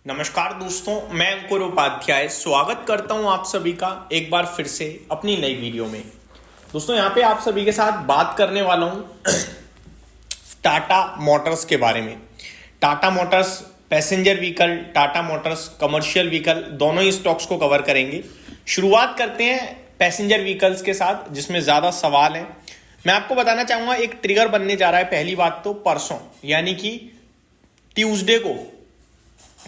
नमस्कार दोस्तों, मैं अंकुर उपाध्याय स्वागत करता हूं आप सभी का एक बार फिर से अपनी नई वीडियो में। दोस्तों यहाँ पे आप सभी के साथ बात करने वाला हूं टाटा मोटर्स के बारे में। Tata Motors passenger vehicle, Tata Motors commercial vehicle, दोनों ही स्टॉक्स को कवर करेंगे। शुरुआत करते हैं पैसेंजर व्हीकल्स के साथ जिसमें ज़्यादा सवाल है। मैं आपको बताना चाहूँगा एक ट्रिगर बनने जा रहा है। पहली बात तो परसों यानी कि ट्यूसडे को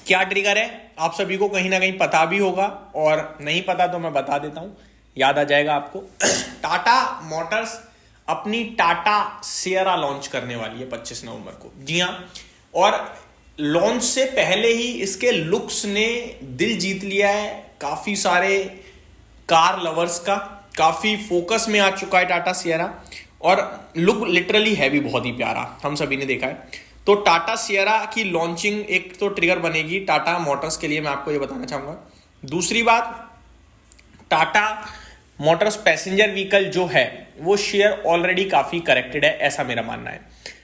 क्या ट्रिगर है आप सभी को कहीं ना कहीं पता भी होगा, और नहीं पता तो मैं बता देता हूं, याद आ जाएगा आपको। टाटा मोटर्स अपनी टाटा सियरा लॉन्च करने वाली है 25 नवंबर को। जी हां, और लॉन्च से पहले ही इसके लुक्स ने दिल जीत लिया है काफी सारे कार लवर्स का। काफी फोकस में आ चुका है टाटा सियरा, और लुक लिटरली है भी बहुत ही प्यारा, हम सभी ने देखा है। तो टाटा सियरा की लॉन्चिंग एक तो ट्रिगर बनेगी टाटा मोटर्स के लिए, मैं आपको ये बताना चाहूंगा। दूसरी बात, टाटा मोटर्स पैसेंजर व्हीकल जो है वो शेयर ऑलरेडी काफी करेक्टेड है, ऐसा मेरा मानना है।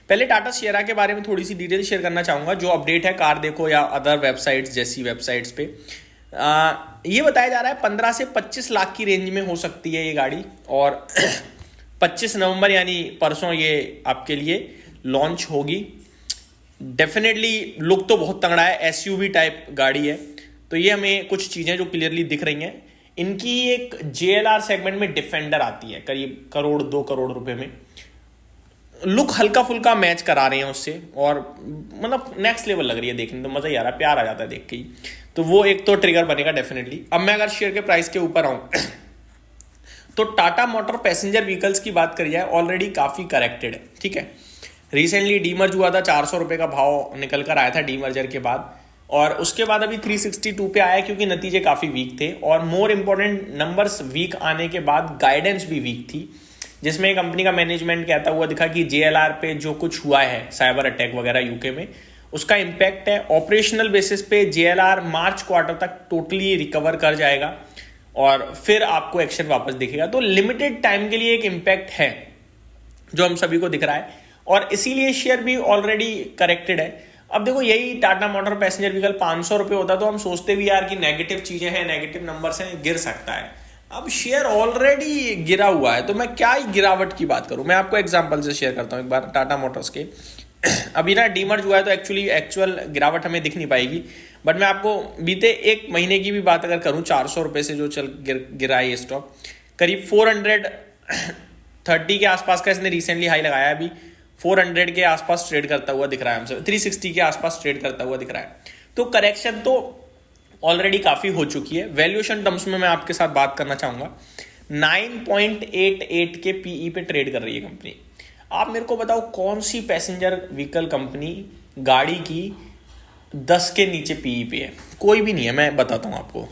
पहले टाटा सियरा के बारे में थोड़ी सी डिटेल शेयर करना चाहूंगा। जो अपडेट है कार देखो या अदर वेबसाइट्स जैसी वेबसाइट्स पे ये बताया जा रहा है 15 से 25 लाख की रेंज में हो सकती है ये गाड़ी, और 25 नवंबर यानी परसों ये आपके लिए लॉन्च होगी। डेफिनेटली लुक तो बहुत तगड़ा है, एसयूवी टाइप गाड़ी है। तो ये हमें कुछ चीज़ें जो क्लियरली दिख रही हैं, इनकी एक जेएलआर सेगमेंट में डिफेंडर आती है करीब 1-2 करोड़ रुपए में। लुक हल्का फुल्का मैच करा रहे हैं उससे, और मतलब नेक्स्ट लेवल लग रही है देखने, तो मज़ा ही आ रहा है, प्यार आ जाता है देख के ही। तो वो एक तो ट्रिगर बनेगा डेफिनेटली। अब मैं अगर शेयर के प्राइस के ऊपर आऊँ तो टाटा मोटर पैसेंजर व्हीकल्स की बात करी जाए ऑलरेडी काफ़ी करेक्टेड है, ठीक है। रिसेंटली डीमर्ज हुआ था, 400 रुपये का भाव निकल कर आया था डीमर्जर के बाद, और उसके बाद अभी 362 पे आया क्योंकि नतीजे काफ़ी वीक थे, और मोर इंपॉर्टेंट नंबर्स वीक आने के बाद गाइडेंस भी वीक थी, जिसमें कंपनी का मैनेजमेंट कहता हुआ दिखा कि जेएलआर पे जो कुछ हुआ है साइबर अटैक वगैरह यूके में, उसका इम्पैक्ट है। ऑपरेशनल बेसिस पे जेएलआर मार्च क्वार्टर तक टोटली रिकवर कर जाएगा और फिर आपको एक्शन वापस दिखेगा। तो लिमिटेड टाइम के लिए एक इम्पैक्ट है जो हम सभी को दिख रहा है, और इसीलिए शेयर भी ऑलरेडी करेक्टेड है। अब देखो यही टाटा मोटर पैसेंजर व्हीकल 500 रुपये होता तो हम सोचते भी यार कि नेगेटिव चीजें हैं, नेगेटिव नंबर्स हैं, गिर सकता है। अब शेयर ऑलरेडी गिरा हुआ है तो मैं क्या ही गिरावट की बात करूं। मैं आपको एग्जांपल से शेयर करता हूं एक बार टाटा मोटर्स के। अभी ना डीमर्ज हुआ है तो एक्चुअल गिरावट हमें दिख नहीं पाएगी, बट मैं आपको बीते एक महीने की भी बात अगर करूं, 400 रुपये से जो गिरा है ये स्टॉक, करीब 430 के आसपास का इसने रिसेंटली हाई लगाया। अभी 400 के आसपास ट्रेड करता हुआ दिख रहा है हमसे, 360 के आसपास ट्रेड करता हुआ दिख रहा है। तो करेक्शन तो ऑलरेडी काफी हो चुकी है। वैल्यूएशन टर्म्स में मैं आपके साथ बात करना चाहूंगा, 9.88 के पीई पे ट्रेड कर रही है कंपनी। आप मेरे को बताओ कौन सी पैसेंजर व्हीकल कंपनी गाड़ी की 10 के नीचे पीई पे है? कोई भी नहीं है, मैं बताता हूं आपको।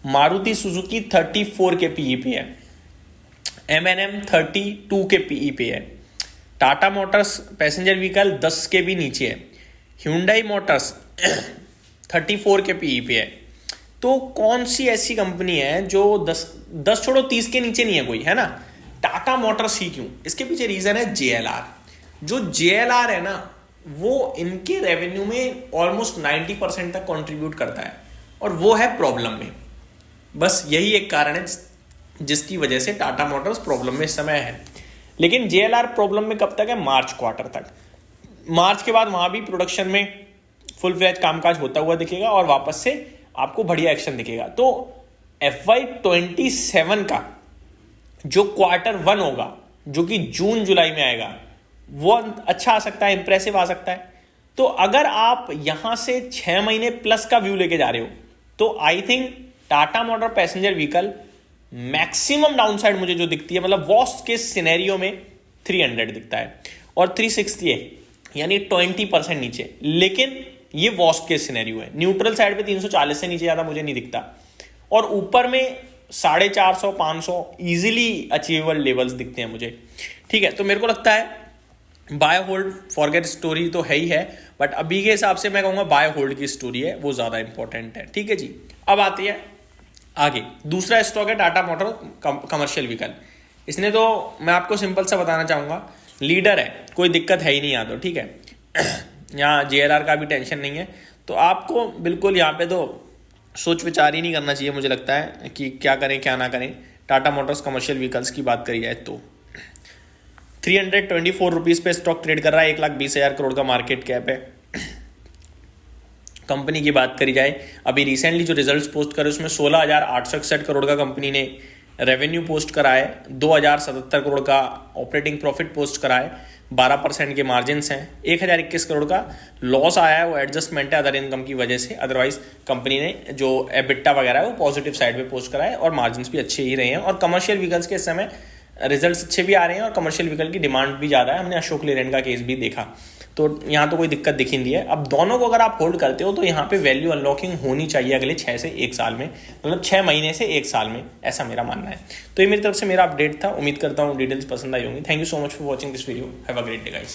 मारुति सुजुकी 34 के पीई पे है, एमएनएम 32 के पीई पे है, टाटा मोटर्स पैसेंजर व्हीकल 10 के भी नीचे है, ह्यूंडई मोटर्स 34 के पीई पे है। तो कौन सी ऐसी कंपनी है जो 10 छोड़ो 30 के नीचे नहीं है कोई, है ना? टाटा मोटर्स ही क्यों? इसके पीछे रीजन है जेएलआर। जो जेएलआर है ना वो इनके रेवेन्यू में ऑलमोस्ट 90% तक कंट्रीब्यूट करता है, और वो है प्रॉब्लम में। बस यही एक कारण है जिसकी वजह से टाटा मोटर्स प्रॉब्लम में इस समय है। लेकिन जेएलआर प्रॉब्लम में कब तक है? मार्च क्वार्टर तक। मार्च के बाद वहां भी प्रोडक्शन में फुल फ्लैज कामकाज होता हुआ दिखेगा और वापस से आपको बढ़िया एक्शन दिखेगा। तो FY27 का जो Q1 होगा, जो कि जून जुलाई में आएगा, वो अच्छा आ सकता है, इंप्रेसिव आ सकता है। तो अगर आप यहां से 6 महीने प्लस का व्यू लेके जा रहे हो तो I think Tata motor passenger vehicle maximum downside मुझे जो दिखती है, मतलब वर्स्ट केस सिनेरियो में 300 दिखता है, और 360 है यानी 20% नीचे। लेकिन ये वर्स्ट केस सिनेरियो है। न्यूट्रल साइड पे 340 से नीचे ज्यादा मुझे नहीं दिखता, और ऊपर में 450-500 इजीली अचीवेबल लेवल्स दिखते हैं मुझे, ठीक है। तो मेरे को लगता है बाय होल्ड फॉरगेट स्टोरी तो है ही है, बट अभी के हिसाब से मैं कहूंगा बाय होल्ड की स्टोरी है, वो ज्यादा इंपॉर्टेंट है, ठीक है जी। अब आती है आगे, दूसरा स्टॉक है टाटा मोटर कमर्शियल व्हीकल। इसने तो मैं आपको सिंपल सा बताना चाहूंगा, लीडर है, कोई दिक्कत है ही नहीं यहाँ तो, ठीक है। यहाँ जेएलआर का भी टेंशन नहीं है, तो आपको बिल्कुल यहाँ पे तो सोच विचार ही नहीं करना चाहिए मुझे लगता है कि क्या करें क्या ना करें। टाटा मोटर्स कमर्शियल व्हीकल्स की बात करी जाए तो 324 रुपीज़ पे स्टॉक ट्रेड कर रहा है, 1,20,000 करोड़ का मार्केट कैप है। कंपनी की बात करी जाए, अभी रिसेंटली जो रिजल्ट्स पोस्ट करे उसमें 16,861 करोड़ का कंपनी ने रेवेन्यू पोस्ट करा है, 2,077 करोड़ का ऑपरेटिंग प्रॉफिट पोस्ट करा है, 12% के मार्जिन हैं। 1,021 करोड़ का लॉस आया है, वो एडजस्टमेंट है अदर इनकम की वजह से। अदरवाइज कंपनी ने जो एबिटा वगैरह है वो पॉजिटिव साइड पे पोस्ट करा है और मार्जिन भी अच्छे ही रहे हैं। और कमर्शियल व्हीकल्स के इस समय रिजल्ट्स अच्छे भी आ रहे हैं और कमर्शियल व्हीकल की डिमांड भी ज़्यादा है। हमने अशोक लेलैंड का केस भी देखा, तो यहाँ तो कोई दिक्कत दिख नहीं है। अब दोनों को अगर आप होल्ड करते हो तो यहाँ पे वैल्यू अनलॉकिंग होनी चाहिए अगले 6 से 1 साल में, मतलब 6 महीने से 1 साल में, ऐसा मेरा मानना है। तो ये मेरी तरफ से मेरा अपडेट था। उम्मीद करता हूँ डिटेल्स पसंद आई होंगी। Thank you so much for watching this video. Have a great day guys.